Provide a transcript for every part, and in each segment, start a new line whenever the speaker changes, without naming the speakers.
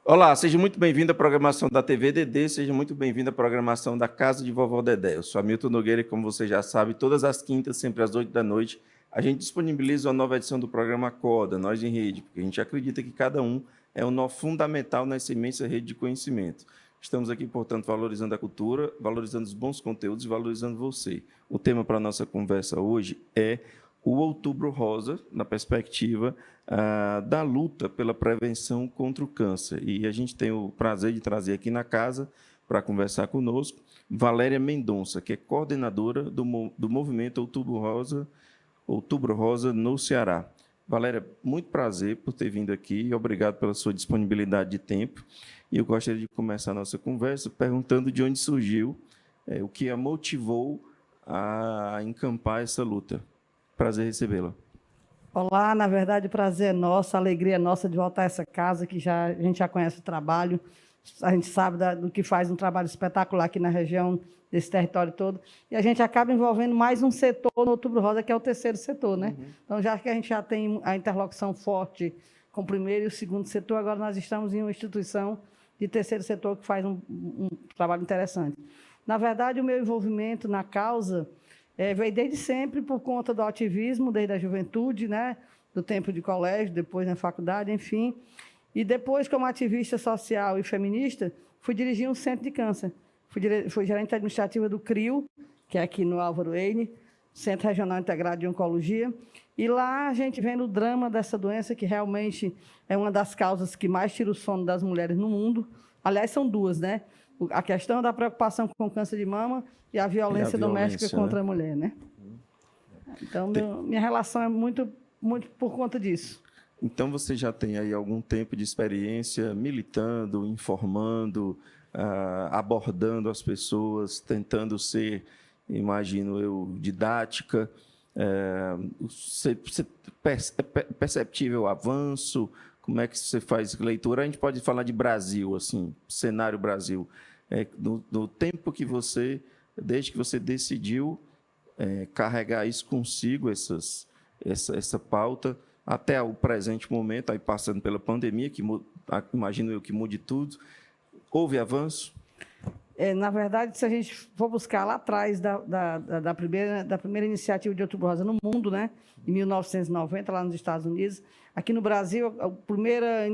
Olá, seja muito bem-vindo à programação da TV DD, seja muito bem-vindo à programação da Casa de Vovó Dedé. Eu sou Hamilton Nogueira e, como você já sabe, todas as quintas, sempre às 8 da noite, a gente disponibiliza uma nova edição do programa Acorda, Nós em Rede, porque a gente acredita que cada um é um nó fundamental nessa imensa rede de conhecimento. Estamos aqui, portanto, valorizando a cultura, valorizando os bons conteúdos e valorizando você. O tema para a nossa conversa hoje é o Outubro Rosa, na perspectiva da luta pela prevenção contra o câncer. E a gente tem o prazer de trazer aqui na casa, para conversar conosco, Valéria Mendonça, que é coordenadora do movimento Outubro Rosa no Ceará. Valéria, muito prazer por ter vindo aqui e obrigado pela sua disponibilidade de tempo. E eu gostaria de começar a nossa conversa perguntando de onde surgiu, o que a motivou a encampar essa luta. Prazer recebê-la.
Olá, na verdade, o prazer é nosso, a alegria é nossa de voltar a essa casa, que a gente já conhece o trabalho, a gente sabe do que faz um trabalho espetacular aqui na região, desse território todo, e a gente acaba envolvendo mais um setor no Outubro Rosa, que é o terceiro setor, né? Então, já que a gente já tem a interlocução forte com o primeiro e o segundo setor, agora nós estamos em uma instituição de terceiro setor que faz um trabalho interessante. Na verdade, o meu envolvimento na causa veio desde sempre por conta do ativismo, desde a juventude, né? Do tempo de colégio, depois na faculdade, enfim. E depois, como ativista social e feminista, fui dirigir um centro de câncer. Fui gerente administrativa do CRIO, que é aqui no Álvaro Eine, Centro Regional Integrado de Oncologia. E lá a gente vê o drama dessa doença, que realmente é uma das causas que mais tira o sono das mulheres no mundo. Aliás, são duas, né? A questão da preocupação com o câncer de mama e a violência doméstica contra a mulher, né? Então, minha relação é muito por conta disso.
Então, você já tem aí algum tempo de experiência militando, informando, abordando as pessoas, tentando ser, imagino eu, didática. É perceptível o avanço? Como é que você faz leitura? A gente pode falar de Brasil, assim, cenário Brasil. No tempo que desde que você decidiu carregar isso consigo, essa pauta, até o presente momento, aí passando pela pandemia, que imagino eu que mude tudo, houve avanço?
Na verdade, se a gente for buscar lá atrás da primeira iniciativa de Outubro Rosa no mundo, né, em 1990, lá nos Estados Unidos, aqui no Brasil, a primeira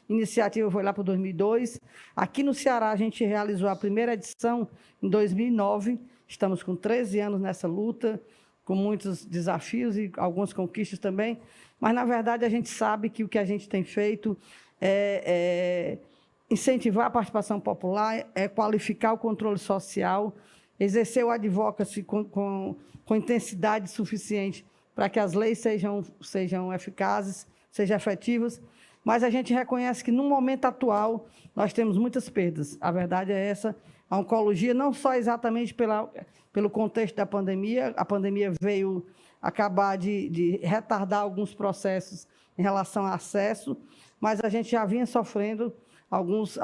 iniciativa foi lá para 2002. Aqui no Ceará, a gente realizou a primeira edição em 2009. Estamos com 13 anos nessa luta, com muitos desafios e algumas conquistas também. Mas, na verdade, a gente sabe que o que a gente tem feito é incentivar a participação popular, qualificar o controle social, exercer o advocacy com intensidade suficiente para que as leis sejam eficazes, sejam efetivas. Mas a gente reconhece que, no momento atual, nós temos muitas perdas. A verdade é essa. A oncologia, não só exatamente pelo contexto da pandemia, a pandemia veio acabar de retardar alguns processos em relação ao acesso, mas a gente já vinha sofrendo alguns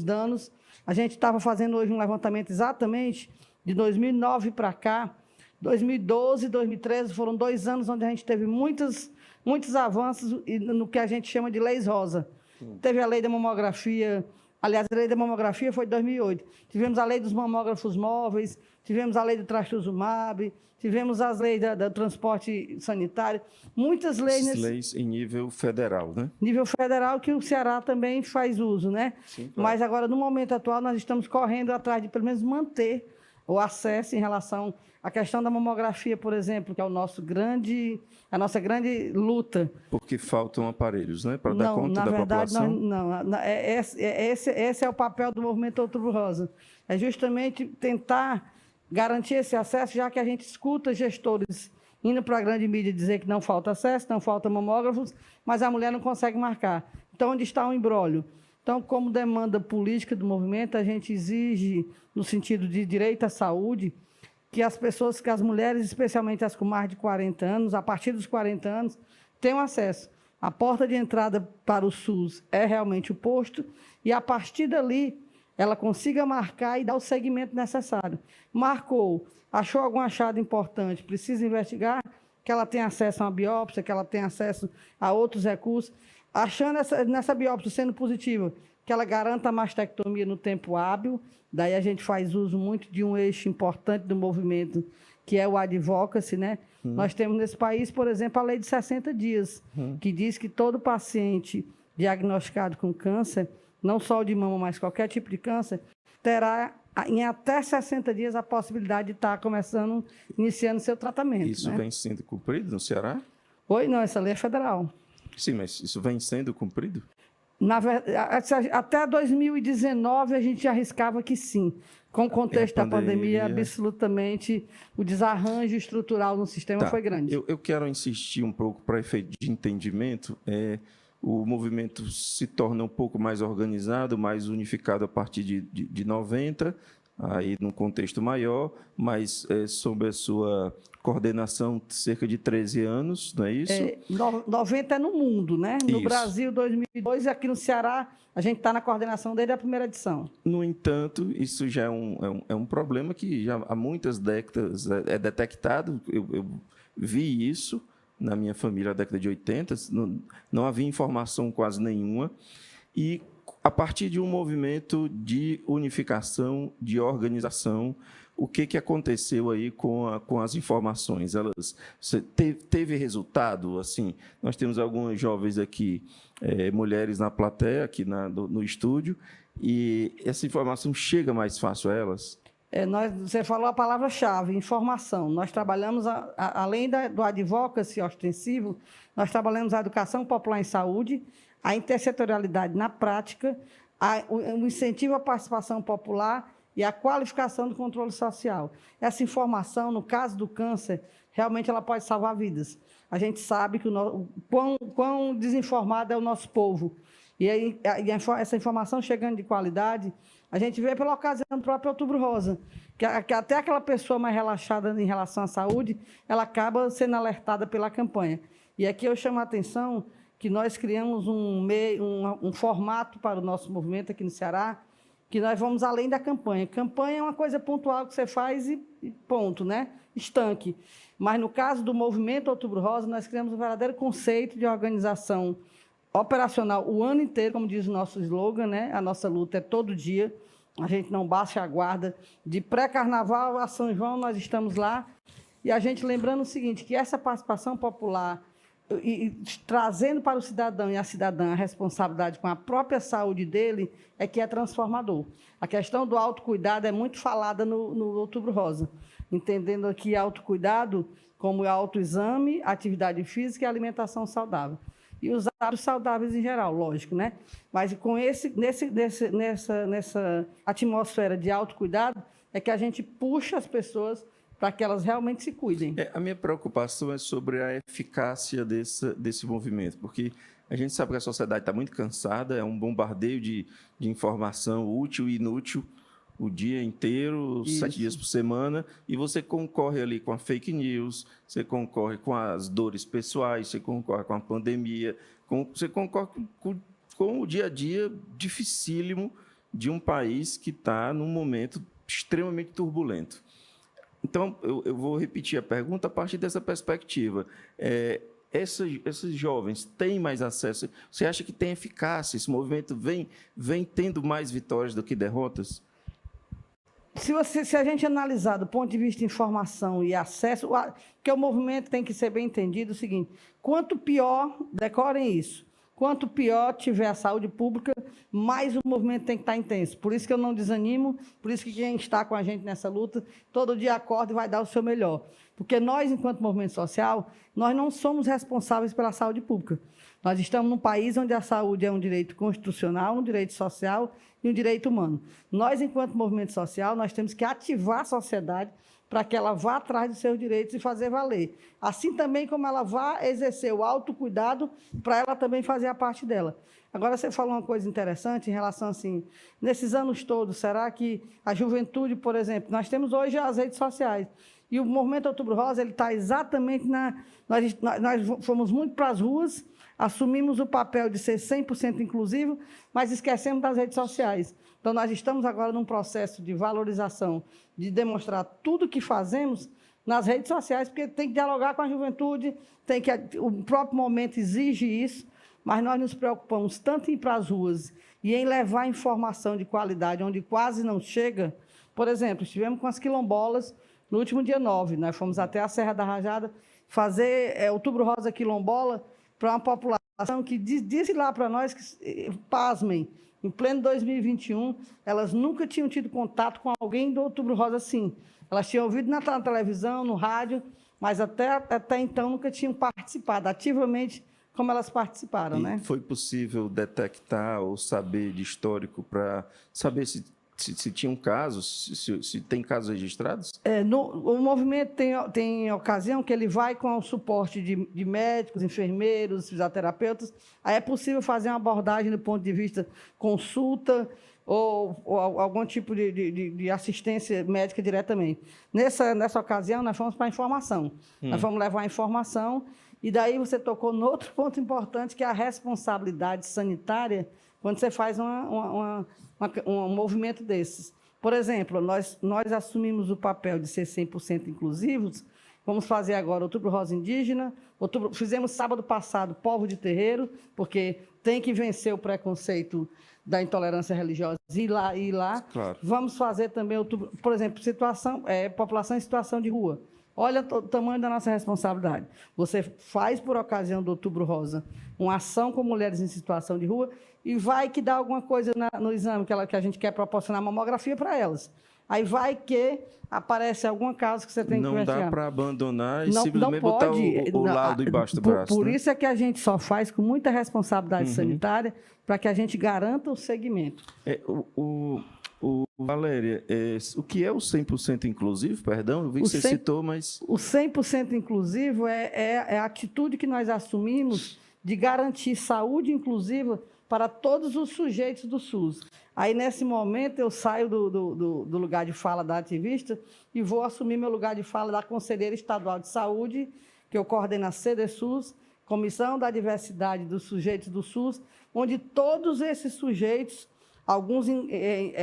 danos. A gente estava fazendo hoje um levantamento exatamente de 2009 para cá. 2012 e 2013 foram 2 anos onde a gente teve muitos avanços no que a gente chama de leis rosa. Teve a lei da mamografia, aliás, a lei da mamografia foi de 2008. Tivemos a lei dos mamógrafos móveis, tivemos a lei do trastuzumab, tivemos as leis do transporte sanitário, muitas leis...
Leis em nível federal, né?
Nível federal, que o Ceará também faz uso, né?
Sim, claro.
Mas agora, no momento atual, nós estamos correndo atrás de, pelo menos, manter o acesso em relação à questão da mamografia, por exemplo, que é a nossa grande luta.
Porque faltam aparelhos, né? Para dar conta da população?
Esse é o papel do Movimento Outubro Rosa. É justamente tentar garantir esse acesso, já que a gente escuta gestores indo para a grande mídia dizer que não falta acesso, não falta mamógrafos, mas a mulher não consegue marcar. Então, onde está o imbróglio? Então, como demanda política do movimento, a gente exige, no sentido de direito à saúde, que as mulheres, especialmente as com mais de 40 anos, a partir dos 40 anos, tenham acesso. A porta de entrada para o SUS é realmente o posto, e a partir dali ela consiga marcar e dar o segmento necessário. Marcou, achou algum achado importante, precisa investigar, que ela tenha acesso a uma biópsia, que ela tenha acesso a outros recursos. Achando nessa biópsia sendo positiva, que ela garanta a mastectomia no tempo hábil, daí a gente faz uso muito de um eixo importante do movimento, que é o advocacy, né? Nós temos nesse país, por exemplo, a lei de 60 dias, que diz que todo paciente diagnosticado com câncer, não só o de mama, mas qualquer tipo de câncer, terá em até 60 dias a possibilidade de estar iniciando seu tratamento.
Isso, né, vem sendo cumprido no Ceará?
Não, essa lei é federal.
Sim, mas isso vem sendo cumprido?
Na verdade, até 2019 a gente arriscava que sim. Com o contexto da pandemia, absolutamente o desarranjo estrutural no sistema foi grande.
Eu quero insistir um pouco para efeito de entendimento. O movimento se torna um pouco mais organizado, mais unificado a partir de 90, aí num contexto maior, mas sob a sua coordenação de cerca de 13 anos, não é isso?
90 é no mundo, né? No
Isso.
Brasil, 2002, e aqui no Ceará, a gente está na coordenação desde a primeira edição.
No entanto, isso já é um problema que já há muitas décadas é detectado. Eu vi isso na minha família na década de 80, não havia informação quase nenhuma, e a partir de um movimento de unificação, de organização, o que aconteceu aí com as informações? Teve resultado? Assim, nós temos algumas jovens aqui, mulheres na plateia, aqui no estúdio, e essa informação chega mais fácil a elas?
Você falou a palavra-chave, informação. Nós trabalhamos, além do advocacy ostensivo, nós trabalhamos a educação popular em saúde, a intersetorialidade na prática, o incentivo à participação popular e a qualificação do controle social. Essa informação, no caso do câncer, realmente ela pode salvar vidas. A gente sabe que quão desinformado é o nosso povo. E aí, essa informação chegando de qualidade, a gente vê pela ocasião do próprio Outubro Rosa, que até aquela pessoa mais relaxada em relação à saúde, ela acaba sendo alertada pela campanha. E aqui eu chamo a atenção que nós criamos um formato para o nosso movimento aqui no Ceará, que nós vamos além da campanha. Campanha é uma coisa pontual que você faz e ponto, né? Estanque. Mas, no caso do movimento Outubro Rosa, nós criamos um verdadeiro conceito de organização operacional o ano inteiro, como diz o nosso slogan, né? A nossa luta é todo dia, a gente não baixa a guarda. De pré-carnaval a São João, nós estamos lá. E a gente lembrando o seguinte, que essa participação popular, e trazendo para o cidadão e a cidadã a responsabilidade com a própria saúde dele, é que é transformador. A questão do autocuidado é muito falada no Outubro Rosa, entendendo aqui autocuidado como autoexame, atividade física e alimentação saudável. E os hábitos saudáveis em geral, lógico, né? Mas com nessa atmosfera de autocuidado é que a gente puxa as pessoas para que elas realmente se cuidem.
A minha preocupação é sobre a eficácia desse movimento, porque a gente sabe que a sociedade está muito cansada, é um bombardeio de informação útil e inútil o dia inteiro, 7 dias por semana, e você concorre ali com a fake news, você concorre com as dores pessoais, você concorre com a pandemia, você concorre com o dia a dia dificílimo de um país que está num momento extremamente turbulento. Então, eu vou repetir a pergunta a partir dessa perspectiva. Esses jovens têm mais acesso? Você acha que tem eficácia? Esse movimento vem tendo mais vitórias do que derrotas?
Se a gente analisar do ponto de vista de informação e acesso, porque o movimento tem que ser bem entendido o seguinte, quanto pior, decorem isso, quanto pior tiver a saúde pública, mais o movimento tem que estar intenso. Por isso que eu não desanimo, por isso que quem está com a gente nessa luta, todo dia acorda e vai dar o seu melhor. Porque nós, enquanto movimento social, nós não somos responsáveis pela saúde pública. Nós estamos num país onde a saúde é um direito constitucional, um direito social e um direito humano. Nós, enquanto movimento social, nós temos que ativar a sociedade para que ela vá atrás dos seus direitos e fazer valer. Assim também como ela vá exercer o autocuidado para ela também fazer a parte dela. Agora, você falou uma coisa interessante em relação, assim, nesses anos todos, será que a juventude, por exemplo, nós temos hoje as redes sociais, e o Movimento Outubro Rosa ele está exatamente nós fomos muito para as ruas, assumimos o papel de ser 100% inclusivo, mas esquecemos das redes sociais. Então, nós estamos agora num processo de valorização, de demonstrar tudo o que fazemos nas redes sociais, porque tem que dialogar com a juventude, o próprio momento exige isso, mas nós nos preocupamos tanto em ir para as ruas e em levar informação de qualidade onde quase não chega. Por exemplo, estivemos com as quilombolas no último dia 9, nós fomos até a Serra da Rajada fazer Outubro Rosa Quilombola para uma população que disse lá para nós que, pasmem, em pleno 2021, elas nunca tinham tido contato com alguém do Outubro Rosa assim. Elas tinham ouvido na televisão, no rádio, mas até então nunca tinham participado ativamente como elas participaram, né?
Foi possível detectar ou saber de histórico para saber se tinham casos, se tem casos registrados?
O movimento tem ocasião que ele vai com o suporte de médicos, enfermeiros, fisioterapeutas. Aí é possível fazer uma abordagem do ponto de vista consulta ou algum tipo de assistência médica diretamente. Nessa ocasião, nós fomos para a informação. Nós fomos levar a informação e daí você tocou no outro ponto importante, que é a responsabilidade sanitária quando você faz um movimento desses. Por exemplo, nós assumimos o papel de ser 100% inclusivos, vamos fazer agora Outubro Rosa Indígena, fizemos sábado passado Povo de Terreiro, porque tem que vencer o preconceito da intolerância religiosa e ir lá.
Claro.
Vamos fazer também, por exemplo, população em situação de rua. Olha o tamanho da nossa responsabilidade. Você faz, por ocasião do Outubro Rosa, uma ação com mulheres em situação de rua e vai que dá alguma coisa no exame que a gente quer proporcionar mamografia para elas. Aí vai que aparece algum caso que você tem que investigar.
Não dá para abandonar e simplesmente botar o laudo embaixo do braço.
Por isso é que a gente só faz com muita responsabilidade sanitária para que a gente garanta o segmento.
Valéria, o que é o 100% inclusivo? Perdão, eu vi que você citou, mas...
O 100% inclusivo é a atitude que nós assumimos de garantir saúde inclusiva para todos os sujeitos do SUS. Aí, nesse momento, eu saio do lugar de fala da ativista e vou assumir meu lugar de fala da Conselheira Estadual de Saúde, que eu coordeno a CDSUS, Comissão da Diversidade dos Sujeitos do SUS, onde todos esses sujeitos, alguns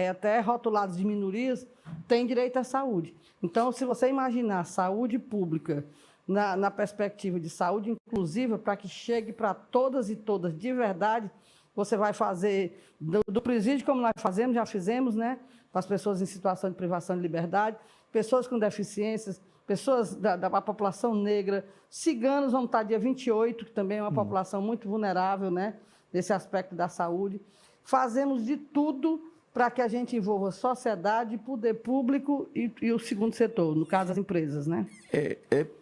até rotulados de minorias, têm direito à saúde. Então, se você imaginar saúde pública na perspectiva de saúde inclusiva, para que chegue para todas e todas de verdade, você vai fazer do presídio, como nós já fizemos, né? Com as pessoas em situação de privação de liberdade, pessoas com deficiências, pessoas da população negra, ciganos vão estar dia 28, que também é uma população muito vulnerável, né? Nesse aspecto da saúde. Fazemos de tudo para que a gente envolva sociedade, poder público e o segundo setor, no caso, as empresas, né?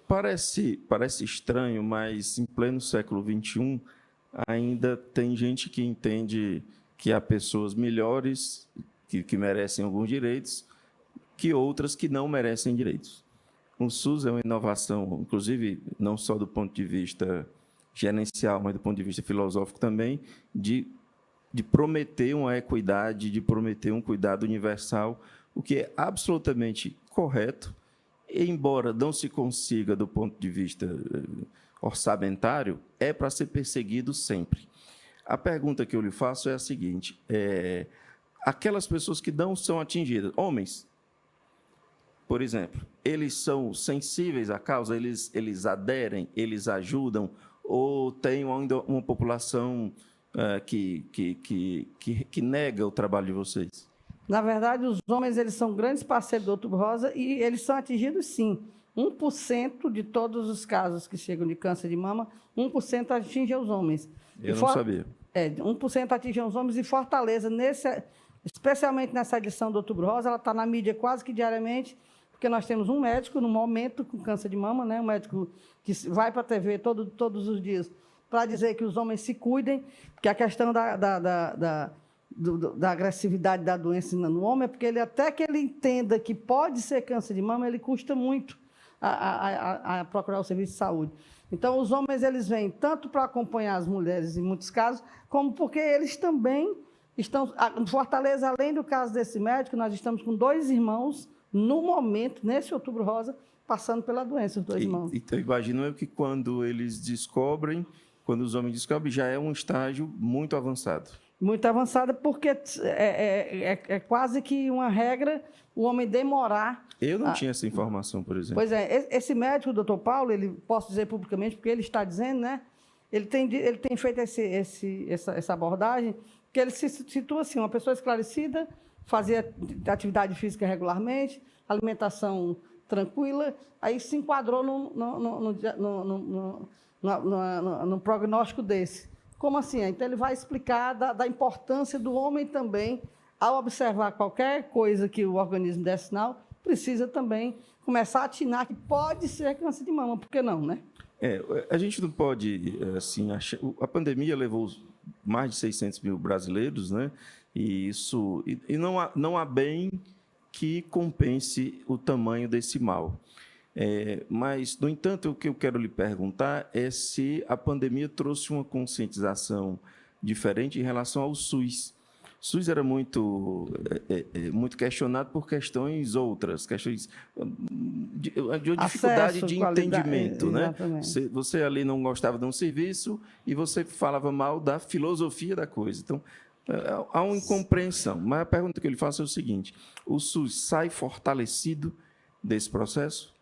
Parece estranho, mas em pleno século XXI, ainda tem gente que entende que há pessoas melhores, que merecem alguns direitos, que outras que não merecem direitos. O SUS é uma inovação, inclusive, não só do ponto de vista gerencial, mas do ponto de vista filosófico também, de prometer uma equidade, de prometer um cuidado universal, o que é absolutamente correto, embora não se consiga do ponto de vista orçamentário, é para ser perseguido sempre. A pergunta que eu lhe faço é a seguinte, aquelas pessoas que não são atingidas, homens, por exemplo, eles são sensíveis à causa, eles aderem, eles ajudam, ou tem ainda uma população que nega o trabalho de vocês?
Na verdade, os homens eles são grandes parceiros do Outubro Rosa e eles são atingidos, sim. 1% de todos os casos que chegam de câncer de mama, 1% atingem os homens.
Eu não sabia.
1% atingem os homens e Fortaleza, especialmente nessa edição do Outubro Rosa, ela está na mídia quase que diariamente, porque nós temos um médico, no momento, com câncer de mama, né? Um médico que vai para a TV todos os dias para dizer que os homens se cuidem, porque a questão da agressividade da doença no homem é porque até que ele entenda que pode ser câncer de mama, ele custa muito a procurar o serviço de saúde. Então, os homens eles vêm tanto para acompanhar as mulheres, em muitos casos, como porque eles também estão... Em Fortaleza, além do caso desse médico, nós estamos com 2 irmãos, no momento, nesse Outubro Rosa, passando pela doença, os 2 irmãos.
Então, imagino eu que quando eles descobrem, quando os homens descobrem, já é um estágio muito avançado.
Muito avançada, porque é quase que uma regra o homem demorar...
Eu não tinha essa informação, por exemplo.
Pois é, esse médico, o doutor Paulo, posso dizer publicamente, porque ele está dizendo, né? ele tem feito essa abordagem, que ele se situa assim, uma pessoa esclarecida, fazia atividade física regularmente, alimentação tranquila, aí se enquadrou num prognóstico desse. Como assim? Então, ele vai explicar da importância do homem também, ao observar qualquer coisa que o organismo der sinal, precisa também começar a atinar que pode ser câncer de mama, por que não, né?
A gente não pode, assim, a pandemia levou mais de 600 mil brasileiros, né? E não há bem que compense o tamanho desse mal. Mas, no entanto, o que eu quero lhe perguntar é se a pandemia trouxe uma conscientização diferente em relação ao SUS. O SUS era muito questionado por questões outras, questões de dificuldade
Acesso,
de
qualidade,
entendimento, né?
exatamente.
Você ali não gostava de um serviço e você falava mal da filosofia da coisa. Então, há uma incompreensão. Mas a pergunta que eu lhe faço é o seguinte: o SUS sai fortalecido desse processo?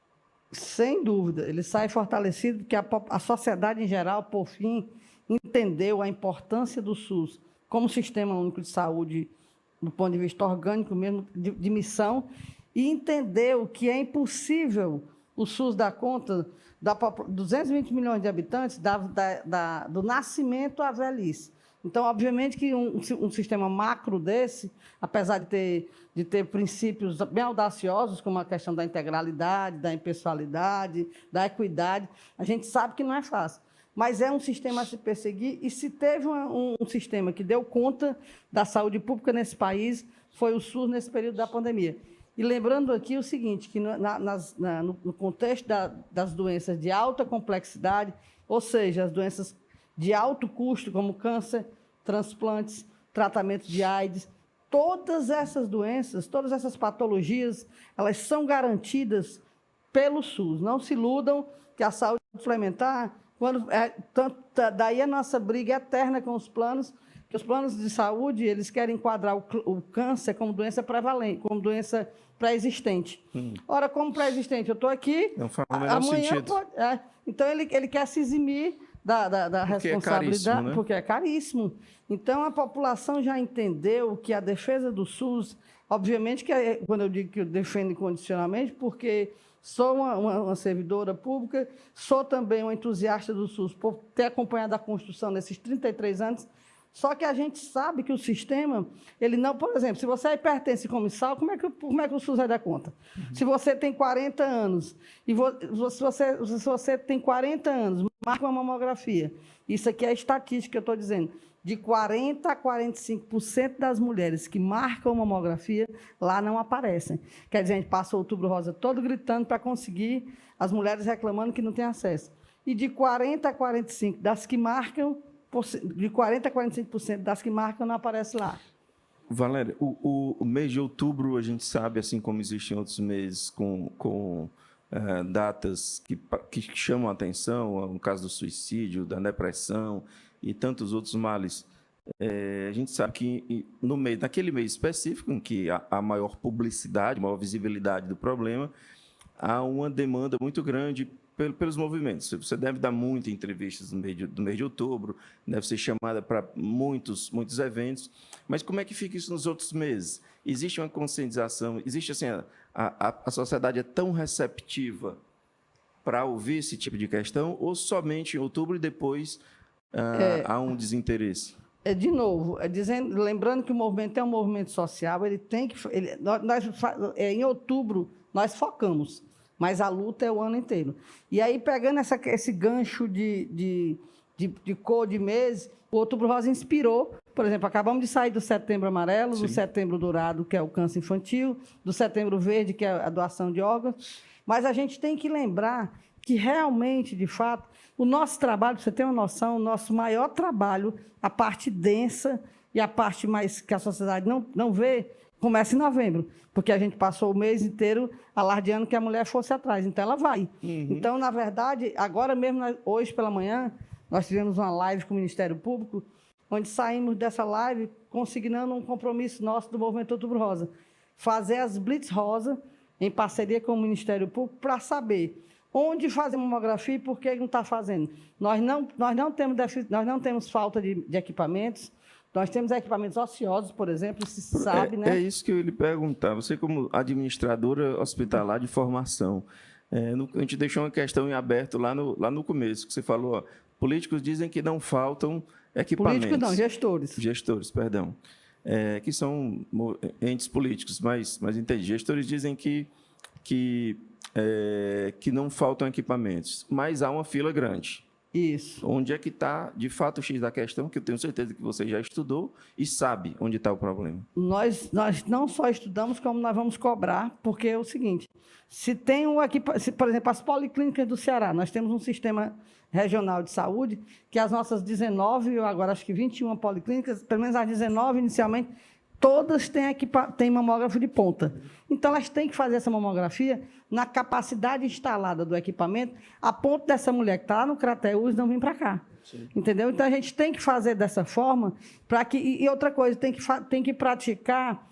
Sem dúvida, ele sai fortalecido porque a sociedade em geral, por fim, entendeu a importância do SUS como sistema único de saúde, do ponto de vista orgânico mesmo, de missão, e entendeu que é impossível o SUS dar conta da 220 milhões de habitantes do nascimento à velhice. Então, obviamente que um sistema macro desse, apesar de ter princípios bem audaciosos, como a questão da integralidade, da impessoalidade, da equidade, a gente sabe que não é fácil. Mas é um sistema a se perseguir, e se teve um sistema que deu conta da saúde pública nesse país, foi o SUS nesse período da pandemia. E lembrando aqui o seguinte, que no contexto das doenças de alta complexidade, ou seja, as doenças de alto custo, como câncer, transplantes, tratamento de AIDS, todas essas doenças, todas essas patologias, elas são garantidas pelo SUS. Não se iludam que a saúde suplementar, daí a nossa briga eterna com os planos, que os planos de saúde, eles querem enquadrar o câncer como doença prevalente, como doença pré-existente. Ora, como pré-existente, eu estou aqui,
não faz o menor
amanhã
sentido.
Então, ele quer se eximir da responsabilidade,
né?
Porque é caríssimo. Então, a população já entendeu que a defesa do SUS, obviamente, quando eu digo que eu defendo incondicionalmente, porque sou uma servidora pública, sou também uma entusiasta do SUS, por ter acompanhado a construção nesses 33 anos. Só que a gente sabe que o sistema, ele não... Por exemplo, se você é hipertenso e comissal, como é que o SUS vai dar conta? Se você tem 40 anos, se você tem 40 anos, marca uma mamografia. Isso aqui é a estatística que eu estou dizendo. De 40% a 45% das mulheres que marcam mamografia, lá não aparecem. Quer dizer, a gente passa o Outubro Rosa todo gritando para conseguir, as mulheres reclamando que não tem acesso. E de 40% a 45% das que marcam, de 40% a 45% das que marcam não aparece lá.
Valéria, o mês de outubro, a gente sabe, assim como existem outros meses com datas que chamam a atenção, no caso do suicídio, da depressão e tantos outros males. A gente sabe que naquele mês específico, em que há maior publicidade, maior visibilidade do problema, há uma demanda muito grande pelos movimentos. Você deve dar muitas entrevistas do mês de outubro, deve ser chamada para muitos eventos, mas como é que fica isso nos outros meses? Existe uma conscientização, existe assim, a sociedade é tão receptiva para ouvir esse tipo de questão, ou somente em outubro e depois há um desinteresse?
De novo, lembrando que o movimento é um movimento social, ele tem que... em outubro, nós focamos, mas a luta é o ano inteiro. E aí, pegando esse gancho de cor de mês, o Outubro Rosa inspirou, por exemplo, acabamos de sair do Setembro Amarelo, do Setembro Dourado, que é o câncer infantil, do Setembro Verde, que é a doação de órgãos, mas a gente tem que lembrar que realmente, de fato, o nosso trabalho, para você ter uma noção, o nosso maior trabalho, a parte densa e a parte mais que a sociedade não vê, começa em novembro, porque a gente passou o mês inteiro alardeando que a mulher fosse atrás, então ela vai. Então, na verdade, agora mesmo, hoje pela manhã, nós tivemos uma live com o Ministério Público, onde saímos dessa live consignando um compromisso nosso do Movimento Outubro Rosa, fazer as Blitz Rosa, em parceria com o Ministério Público, para saber onde fazer mamografia e por que não está fazendo. Nós não temos falta de equipamentos, nós temos equipamentos ociosos, por exemplo, se sabe, né?
É isso que eu ia lhe perguntar. Você, como administradora hospitalar de formação, a gente deixou uma questão em aberto lá no começo, que você falou, ó, políticos dizem que não faltam equipamentos.
Políticos não, gestores.
Gestores, perdão. Que são entes políticos, mas entendi. Gestores dizem que não faltam equipamentos, mas há uma fila grande.
Isso.
Onde é que está, de fato, o X da questão, que eu tenho certeza que você já estudou e sabe onde está o problema.
Nós não só estudamos, como nós vamos cobrar, porque é o seguinte, por exemplo, as policlínicas do Ceará, nós temos um sistema regional de saúde, que as nossas 19, ou agora acho que 21 policlínicas, pelo menos as 19 inicialmente, todas têm mamógrafo de ponta. Então, elas têm que fazer essa mamografia na capacidade instalada do equipamento, a ponto dessa mulher que está lá no Crateús não vir para cá. Sim. Entendeu? Então, a gente tem que fazer dessa forma, e outra coisa, tem que praticar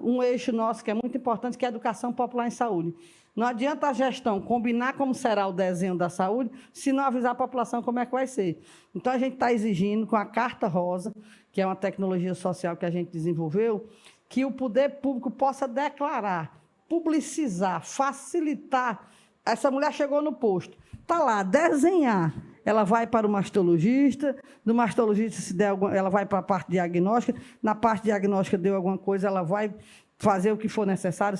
um eixo nosso que é muito importante, que é a educação popular em saúde. Não adianta a gestão combinar como será o desenho da saúde, se não avisar a população como é que vai ser. Então, a gente está exigindo, com a Carta Rosa, que é uma tecnologia social que a gente desenvolveu, que o poder público possa declarar, publicizar, facilitar. Essa mulher chegou no posto, está lá, desenhar. Ela vai para o mastologista, do mastologista, se der ela vai para a parte diagnóstica, na parte diagnóstica deu alguma coisa, ela vai fazer o que for necessário,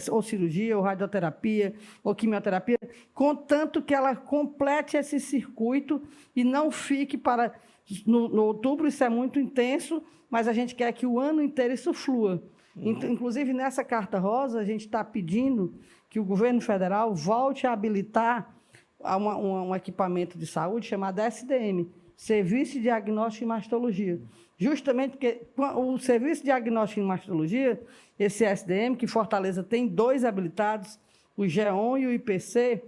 ou cirurgia, ou radioterapia, ou quimioterapia, contanto que ela complete esse circuito e não fique para... No outubro, isso é muito intenso, mas a gente quer que o ano inteiro isso flua. Inclusive, nessa Carta Rosa, a gente está pedindo que o governo federal volte a habilitar um equipamento de saúde chamado SDM, Serviço de Diagnóstico e Mastologia. Justamente porque o Serviço de Diagnóstico e Mastologia, esse SDM, que Fortaleza tem 2 habilitados, o GEON e o IPC,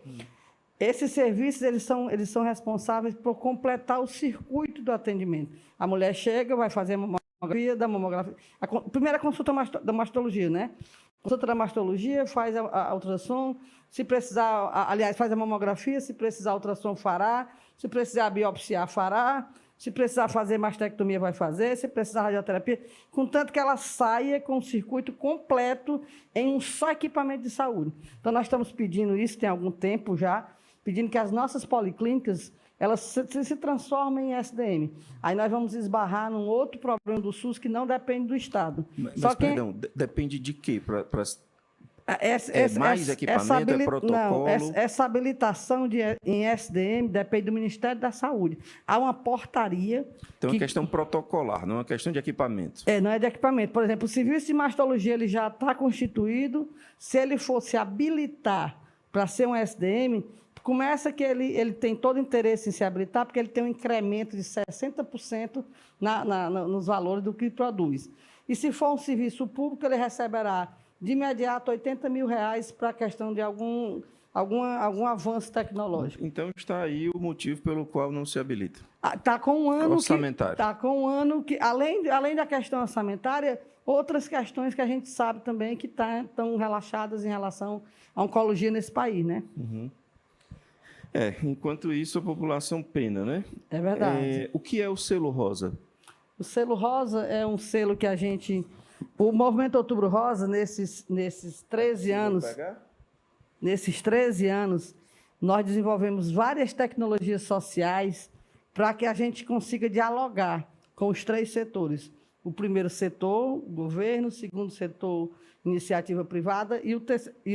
esses serviços eles são responsáveis por completar o circuito do atendimento. A mulher chega, vai fazer a mamografia, a primeira consulta da mastologia, né? Consulta da mastologia, faz a ultrassom, se precisar, aliás, faz a mamografia, se precisar ultrassom fará, se precisar biopsiar fará, se precisar fazer mastectomia vai fazer, se precisar radioterapia, contanto que ela saia com o circuito completo em um só equipamento de saúde. Então, nós estamos pedindo isso tem algum tempo já, pedindo que as nossas policlínicas elas se transformem em SDM. Aí nós vamos esbarrar num outro problema do SUS que não depende do Estado.
Perdão, depende de quê? Mais equipamento, é protocolo?
Não, essa habilitação em SDM depende do Ministério da Saúde. Há uma portaria...
Então, é uma questão protocolar, não é uma questão de equipamento.
Não é de equipamento. Por exemplo, o serviço de mastologia ele já está constituído. Se ele fosse habilitar para ser um SDM... Começa que ele tem todo o interesse em se habilitar, porque ele tem um incremento de 60% nos valores do que produz. E se for um serviço público, ele receberá de imediato R$80 mil para a questão de algum avanço tecnológico.
Então, está aí o motivo pelo qual não se habilita.
Está com um ano
orçamentário.
Está com um ano que, além da questão orçamentária, outras questões que a gente sabe também que estão relaxadas em relação à oncologia nesse país, né?
Uhum. Enquanto isso, a população pena, né?
É verdade.
O que é o selo rosa?
O selo rosa é um selo que a gente... O Movimento Outubro Rosa, nesses 13 anos... Nesses 13 anos, nós desenvolvemos várias tecnologias sociais para que a gente consiga dialogar com os 3 setores. O primeiro setor, o governo, o segundo setor, iniciativa privada, e o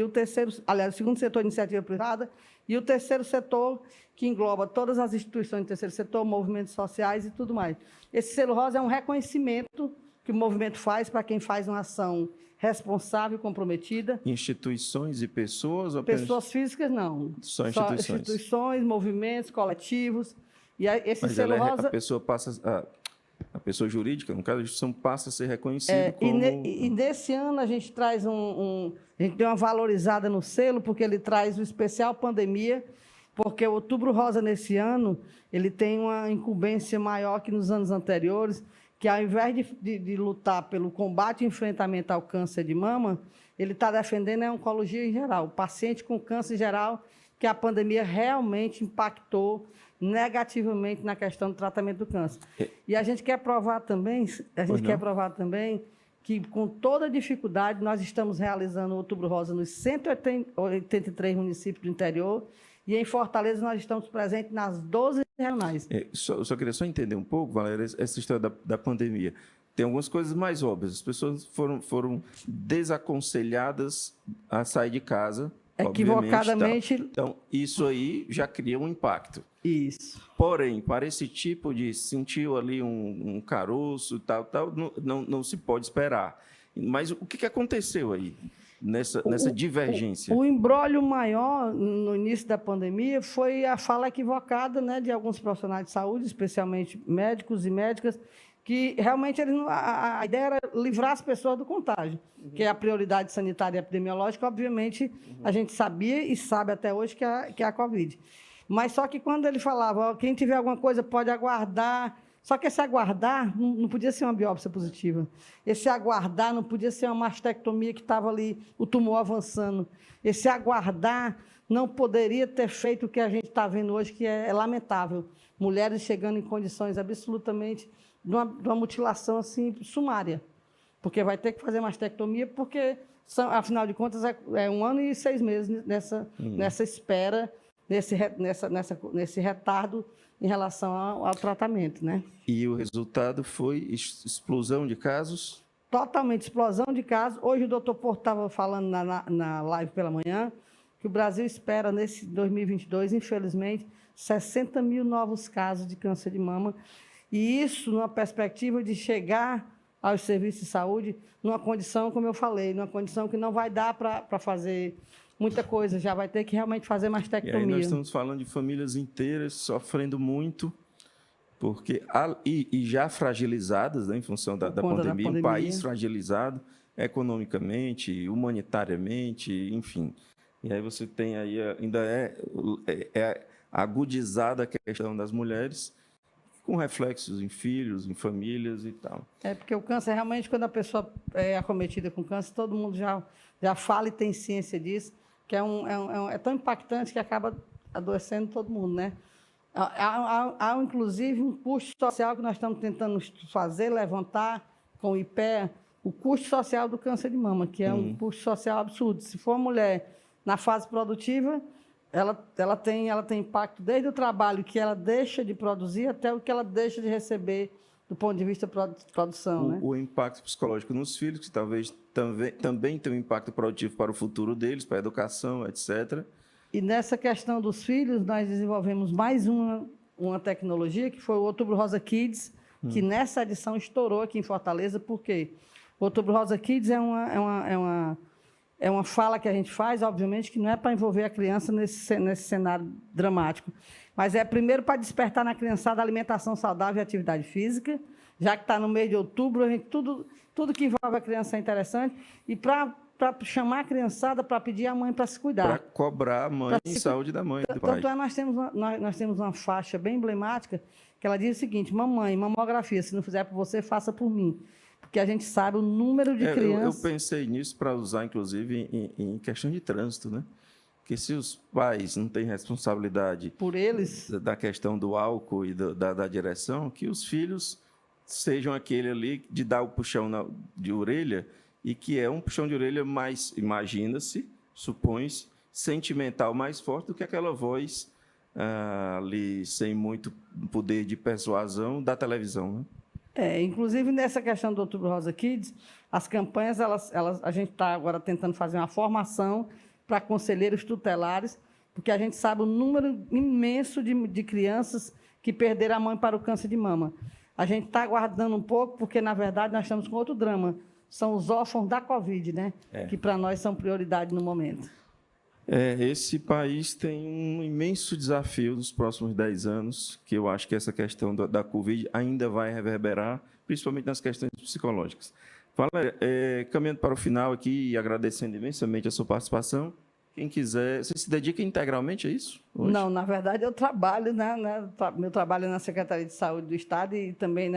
terceiro... Aliás, o segundo setor, iniciativa privada, e o terceiro setor, que engloba todas as instituições do terceiro setor, movimentos sociais e tudo mais. Esse selo rosa é um reconhecimento que o movimento faz para quem faz uma ação responsável e comprometida.
Instituições e pessoas? Ou
Pessoas físicas, não.
Só instituições.
Só instituições, movimentos, coletivos. E esse
Mas
selo rosa...
A pessoa jurídica, no caso, a instituição passa a ser reconhecida como...
E nesse ano a gente traz a gente deu uma valorizada no selo, porque ele traz o especial pandemia, porque o Outubro Rosa, nesse ano, ele tem uma incumbência maior que nos anos anteriores, que ao invés de lutar pelo combate e enfrentamento ao câncer de mama, ele está defendendo a oncologia em geral. O paciente com câncer em geral que a pandemia realmente impactou negativamente na questão do tratamento do câncer. E a gente quer provar também, que com toda dificuldade nós estamos realizando o Outubro Rosa nos 183 municípios do interior e em Fortaleza nós estamos presentes nas 12 regionais.
Só queria só entender um pouco, Valéria, essa história da pandemia. Tem algumas coisas mais óbvias. As pessoas foram desaconselhadas a sair de casa,
equivocadamente.
Então, isso aí já cria um impacto.
Isso.
Porém, para esse tipo de sentiu ali um caroço, tal, não se pode esperar. Mas o que aconteceu aí nessa divergência?
O imbróglio maior no início da pandemia foi a fala equivocada, né, de alguns profissionais de saúde, especialmente médicos e médicas, que realmente a ideia era livrar as pessoas do contágio, que é a prioridade sanitária e epidemiológica. Obviamente, a gente sabia e sabe até hoje que é a Covid. Mas só que quando ele falava, quem tiver alguma coisa pode aguardar, só que esse aguardar não podia ser uma biópsia positiva. Esse aguardar não podia ser uma mastectomia que estava ali, o tumor avançando. Esse aguardar não poderia ter feito o que a gente está vendo hoje, que é lamentável. Mulheres chegando em condições absolutamente de uma mutilação assim, sumária. Porque vai ter que fazer mastectomia, porque, afinal de contas, é 1 ano e 6 meses nessa espera, nesse retardo em relação ao tratamento, né?
E o resultado foi explosão de casos?
Totalmente explosão de casos. Hoje o doutor Porto estava falando na live pela manhã que o Brasil espera, nesse 2022, infelizmente, 60 mil novos casos de câncer de mama. E isso numa perspectiva de chegar aos serviços de saúde numa condição, como eu falei, numa condição que não vai dar para fazer muita coisa, já vai ter que realmente fazer mastectomia.
E aí nós estamos falando de famílias inteiras sofrendo muito, porque e já fragilizadas, né, em função da pandemia, um país fragilizado economicamente, humanitariamente, enfim. E aí você tem aí, ainda é agudizada a questão das mulheres, com reflexos em filhos, em famílias e tal.
Porque o câncer, realmente, quando a pessoa é acometida com câncer, todo mundo já fala e tem ciência disso, que é tão impactante que acaba adoecendo todo mundo, né? Há, inclusive, um custo social que nós estamos tentando fazer, levantar com o IPEA, o custo social do câncer de mama, que é um custo social absurdo. Se for uma mulher na fase produtiva, ela tem impacto desde o trabalho que ela deixa de produzir até o que ela deixa de receber do ponto de vista de produção. Né?
O impacto psicológico nos filhos, que talvez também tem um impacto produtivo para o futuro deles, para a educação, etc.
E nessa questão dos filhos, nós desenvolvemos mais uma tecnologia, que foi o Outubro Rosa Kids, que nessa edição estourou aqui em Fortaleza. Por quê? O Outubro Rosa Kids é uma fala que a gente faz, obviamente, que não é para envolver a criança nesse cenário dramático, mas é primeiro para despertar na criançada alimentação saudável e atividade física, já que está no mês de outubro, tudo que envolve a criança é interessante, e para chamar a criançada para pedir à mãe para se cuidar.
Para cobrar a mãe em saúde da mãe e do pai.
Tanto é, nós temos uma faixa bem emblemática, que ela diz o seguinte: mamãe, mamografia, se não fizer por você, faça por mim. Porque a gente sabe o número de crianças...
Eu pensei nisso para usar, inclusive, em questão de trânsito, né? Porque se os pais não têm responsabilidade
por eles
da questão do álcool e da direção, que os filhos sejam aquele ali de dar o puxão de orelha, e que é um puxão de orelha mais, imagina-se, supõe-se, sentimental mais forte do que aquela voz ali sem muito poder de persuasão da televisão, né?
Inclusive, nessa questão do Outubro Rosa Kids, as campanhas, a gente está agora tentando fazer uma formação para conselheiros tutelares, porque a gente sabe o número imenso de crianças que perderam a mãe para o câncer de mama. A gente está aguardando um pouco, porque, na verdade, nós estamos com outro drama. São os órfãos da Covid, né? Que, para nós, são prioridade no momento.
Esse país tem um imenso desafio nos próximos 10 anos, que eu acho que essa questão da Covid ainda vai reverberar, principalmente nas questões psicológicas. Valéria, caminhando para o final aqui e agradecendo imensamente a sua participação, quem quiser... Você se dedica integralmente a isso? Hoje?
Não, na verdade, eu trabalho, meu trabalho é na Secretaria de Saúde do Estado e também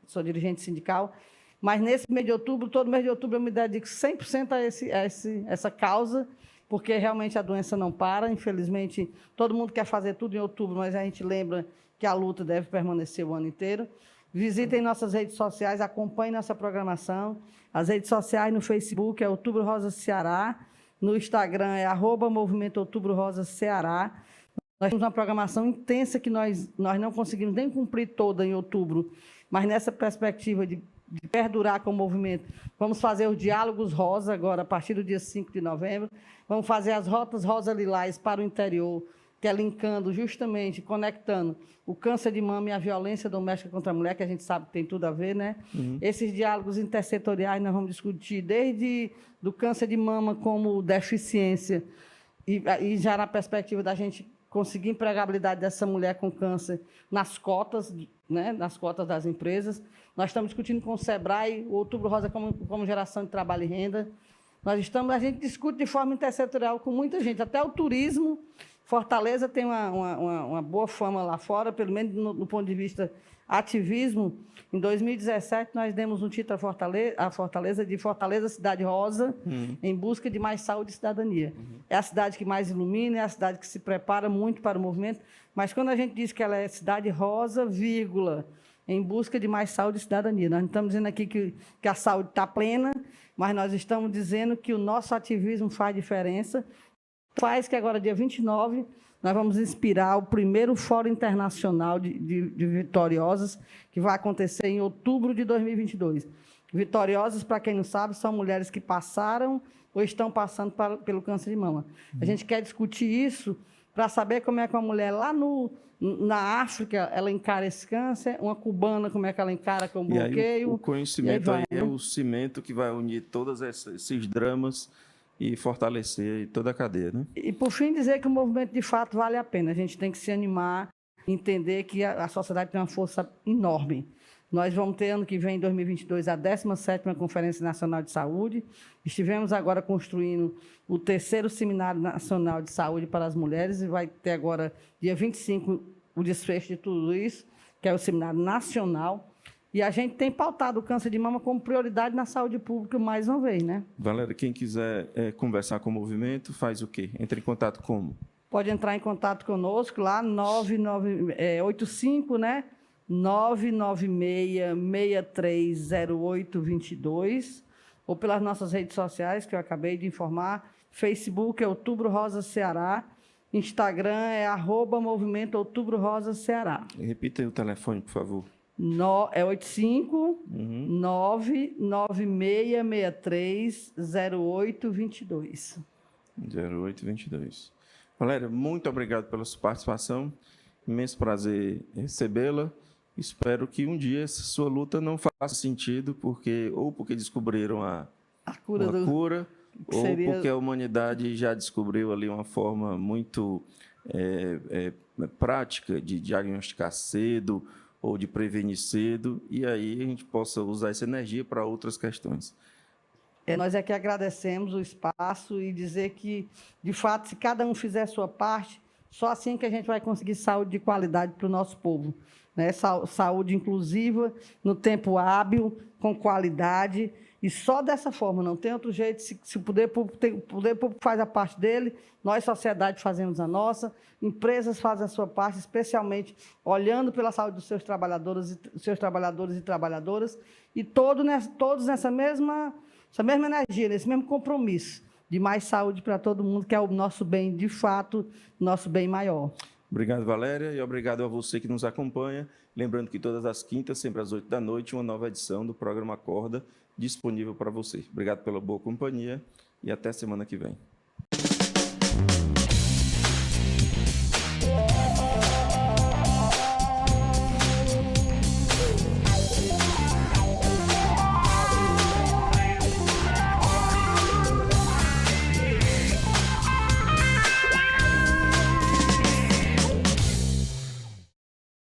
sou dirigente sindical. Mas nesse mês de outubro, todo mês de outubro, eu me dedico 100% a essa causa, porque realmente a doença não para. Infelizmente, todo mundo quer fazer tudo em outubro, mas a gente lembra que a luta deve permanecer o ano inteiro. Visitem nossas redes sociais, acompanhem nossa programação. As redes sociais no Facebook é Outubro Rosa Ceará, no Instagram é @Movimento Outubro Rosa Ceará. Nós temos uma programação intensa que nós não conseguimos nem cumprir toda em outubro, mas nessa perspectiva de perdurar com o movimento, vamos fazer os diálogos rosa agora, a partir do dia 5 de novembro, vamos fazer as rotas rosa-lilás para o interior, que é linkando justamente, conectando o câncer de mama e a violência doméstica contra a mulher, que a gente sabe que tem tudo a ver, né? Esses diálogos intersetoriais nós vamos discutir desde do câncer de mama como deficiência, e já na perspectiva da gente conseguir empregabilidade dessa mulher com câncer nas cotas, né, nas cotas das empresas. Nós estamos discutindo com o SEBRAE, o Outubro Rosa como geração de trabalho e renda. A gente discute de forma intersetorial com muita gente, até o turismo. Fortaleza tem uma boa fama lá fora, pelo menos no ponto de vista ativismo. Em 2017, nós demos um título à Fortaleza de Fortaleza Cidade Rosa, em busca de mais saúde e cidadania. É a cidade que mais ilumina, é a cidade que se prepara muito para o movimento, mas quando a gente diz que ela é cidade rosa, vírgula, em busca de mais saúde e cidadania. Nós não estamos dizendo aqui que a saúde está plena, mas nós estamos dizendo que o nosso ativismo faz diferença. Faz que agora, dia 29, nós vamos inspirar o primeiro Fórum Internacional de Vitoriosas, que vai acontecer em outubro de 2022. Vitoriosas, para quem não sabe, são mulheres que passaram ou estão passando pelo câncer de mama. A gente quer discutir isso para saber como é que uma mulher lá na África ela encara esse câncer, uma cubana como é que ela encara com o bloqueio.
Aí, o conhecimento aí é o cimento que vai unir todos esses dramas e fortalecer toda a cadeia, né?
E, por fim, dizer que o movimento, de fato, vale a pena. A gente tem que se animar, entender que a sociedade tem uma força enorme. Nós vamos ter, ano que vem, em 2022, a 17ª Conferência Nacional de Saúde. Estivemos agora construindo o 3º Seminário Nacional de Saúde para as Mulheres, e vai ter agora, dia 25, o desfecho de tudo isso, que é o Seminário Nacional. E a gente tem pautado o câncer de mama como prioridade na saúde pública mais uma vez, né?
Valéria, quem quiser conversar com o movimento, faz o quê? Entra em contato como?
Pode entrar em contato conosco lá, 85, né? 996-630822, ou pelas nossas redes sociais, que eu acabei de informar. Facebook é Outubro Rosa Ceará, Instagram é @Movimento Outubro Rosa Ceará.
Repita aí o telefone, por favor.
É 85-99663-0822.
0822. Valéria, muito obrigado pela sua participação. Imenso prazer recebê-la. Espero que um dia essa sua luta não faça sentido, porque descobriram a cura, ou porque a humanidade já descobriu ali uma forma muito prática de diagnosticar cedo ou de prevenir cedo, e aí a gente possa usar essa energia para outras questões.
Nós é que agradecemos o espaço e dizer que, de fato, se cada um fizer a sua parte, só assim que a gente vai conseguir saúde de qualidade para o nosso povo, né? Saúde inclusiva, no tempo hábil, com qualidade, e só dessa forma, não tem outro jeito. Se o poder público faz a parte dele, nós, sociedade, fazemos a nossa, empresas fazem a sua parte, especialmente olhando pela saúde dos seus trabalhadores e trabalhadoras, e todos nessa mesma energia, nesse mesmo compromisso de mais saúde para todo mundo, que é o nosso bem, de fato, nosso bem maior.
Obrigado, Valéria, e obrigado a você que nos acompanha. Lembrando que todas as quintas, sempre às 8 da noite, uma nova edição do programa Acorda, disponível para você. Obrigado pela boa companhia e até semana que vem.